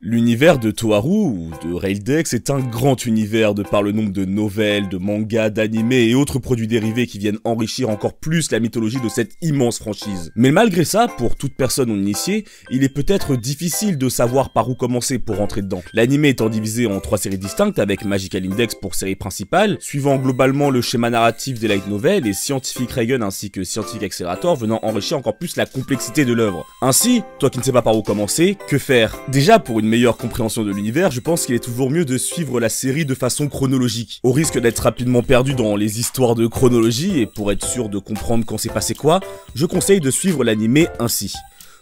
L'univers de Toharu ou de Raildex est un grand univers de par le nombre de nouvelles, de mangas, d'animés et autres produits dérivés qui viennent enrichir encore plus la mythologie de cette immense franchise. Mais malgré ça, pour toute personne non initiée, il est peut-être difficile de savoir par où commencer pour rentrer dedans. L'animé étant divisé en 3 séries distinctes avec Magical Index pour série principale, suivant globalement le schéma narratif des light novels et Scientific Reigen ainsi que Scientific Accelerator venant enrichir encore plus la complexité de l'œuvre. Ainsi, toi qui ne sais pas par où commencer, que faire? Déjà, pour une meilleure compréhension de l'univers, je pense qu'il est toujours mieux de suivre la série de façon chronologique. Au risque d'être rapidement perdu dans les histoires de chronologie, et pour être sûr de comprendre quand s'est passé quoi, je conseille de suivre l'animé ainsi.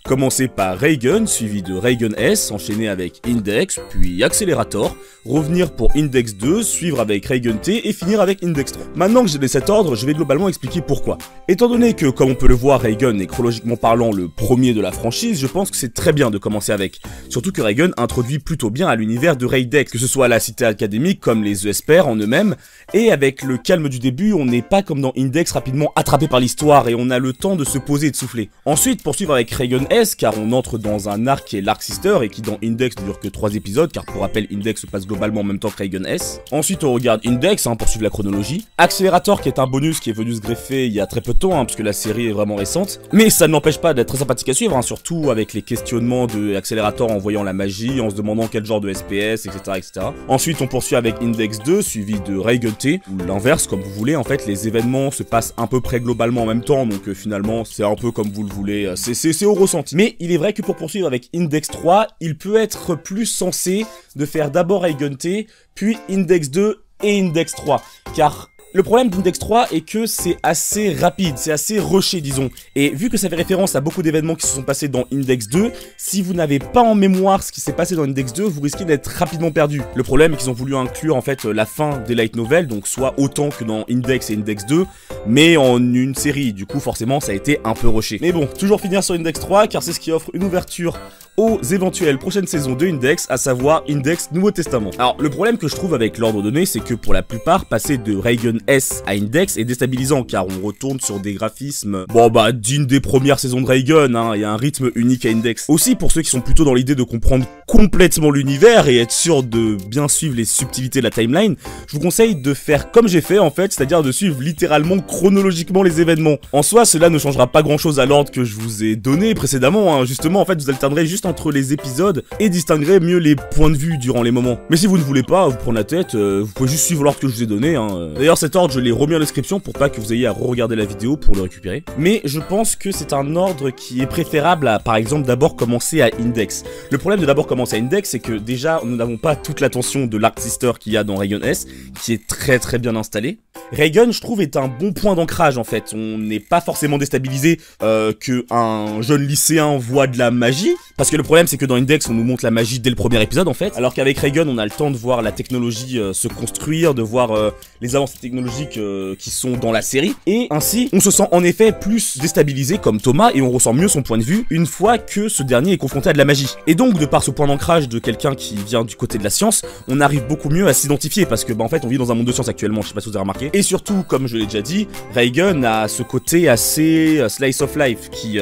Commencer par Reigen, suivi de Reigen S, enchaîné avec Index, puis Accelerator, revenir pour Index 2, suivre avec Reigen T et finir avec Index 3. Maintenant que j'ai donné cet ordre, je vais globalement expliquer pourquoi. Étant donné que, comme on peut le voir, Reigen est chronologiquement parlant le premier de la franchise, je pense que c'est très bien de commencer avec. Surtout que Reigen introduit plutôt bien à l'univers de Raildex, que ce soit à la cité académique comme les ESPR en eux-mêmes, et avec le calme du début, on n'est pas comme dans Index rapidement attrapé par l'histoire et on a le temps de se poser et de souffler. Ensuite, poursuivre avec Reigen S, car on entre dans un arc qui est l'Arc Sister et qui dans Index ne dure que 3 épisodes, car pour rappel Index se passe globalement en même temps que Reigen S. Ensuite on regarde Index pour suivre la chronologie. Accelerator qui est un bonus qui est venu se greffer il y a très peu de temps, parce que la série est vraiment récente. Mais ça ne n'empêche pas d'être très sympathique à suivre, surtout avec les questionnements de Accelerator en voyant la magie, en se demandant quel genre de SPS, etc. etc. Ensuite on poursuit avec Index 2, suivi de Reigen T, ou l'inverse comme vous voulez, en fait les événements se passent à peu près globalement en même temps, donc finalement c'est un peu comme vous le voulez, c'est au ressenti. Mais il est vrai que pour poursuivre avec Index 3, il peut être plus sensé de faire d'abord Reigen T, puis Index 2 et Index 3, car le problème d'Index 3 est que c'est assez rapide, c'est assez rushé disons, et vu que ça fait référence à beaucoup d'événements qui se sont passés dans Index 2, si vous n'avez pas en mémoire ce qui s'est passé dans Index 2, vous risquez d'être rapidement perdu. Le problème est qu'ils ont voulu inclure en fait la fin des light novels, donc soit autant que dans Index et Index 2, mais en une série, du coup forcément ça a été un peu rushé. Mais bon, toujours finir sur Index 3, car c'est ce qui offre une ouverture aux éventuelles prochaines saisons de Index, à savoir Index Nouveau Testament. Alors le problème que je trouve avec l'ordre donné, c'est que pour la plupart, passer de Reigen S à Index est déstabilisant, car on retourne sur des graphismes, dignes des premières saisons de Reigen, il y a un rythme unique à Index. Aussi pour ceux qui sont plutôt dans l'idée de comprendre complètement l'univers et être sûr de bien suivre les subtilités de la timeline, je vous conseille de faire comme j'ai fait en fait, c'est-à-dire de suivre littéralement chronologiquement les événements. En soi, cela ne changera pas grand chose à l'ordre que je vous ai donné précédemment, justement en fait vous alternerez juste entre les épisodes et distinguerez mieux les points de vue durant les moments. Mais si vous ne voulez pas vous prendre la tête, vous pouvez juste suivre l'ordre que je vous ai donné. D'ailleurs cet ordre je l'ai remis en description pour pas que vous ayez à re-regarder la vidéo pour le récupérer. Mais je pense que c'est un ordre qui est préférable à par exemple d'abord commencer à Index. Le problème de d'abord commencer à Index, c'est que déjà nous n'avons pas toute l'attention de l'Arc Sister qu'il y a dans Reigen S, qui est très bien installé. Reigen, je trouve, est un bon point d'ancrage en fait. On n'est pas forcément déstabilisé que un jeune lycéen voit de la magie, parce que le problème c'est que dans Index on nous montre la magie dès le premier épisode en fait, alors qu'avec Reigen on a le temps de voir la technologie se construire, de voir les avancées technologiques qui sont dans la série, et ainsi on se sent en effet plus déstabilisé comme Thomas et on ressent mieux son point de vue une fois que ce dernier est confronté à de la magie. Et donc de par ce point d'ancrage de quelqu'un qui vient du côté de la science, on arrive beaucoup mieux à s'identifier, parce que en fait on vit dans un monde de science actuellement, je sais pas si vous avez remarqué. Et surtout, comme je l'ai déjà dit, Reigen a ce côté assez slice of life qui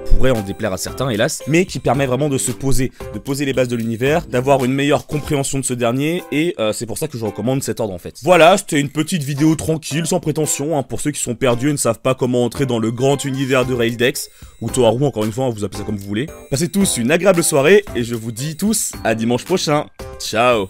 pourrait en déplaire à certains hélas, mais qui permet vraiment de se poser, les bases de l'univers, d'avoir une meilleure compréhension de ce dernier, et c'est pour ça que je recommande cet ordre en fait. Voilà, c'était une petite vidéo tranquille, sans prétention, pour ceux qui sont perdus et ne savent pas comment entrer dans le grand univers de Raildex, ou Toharu encore une fois, vous appelez ça comme vous voulez. Passez tous une agréable soirée, et je vous dis tous à dimanche prochain. Ciao.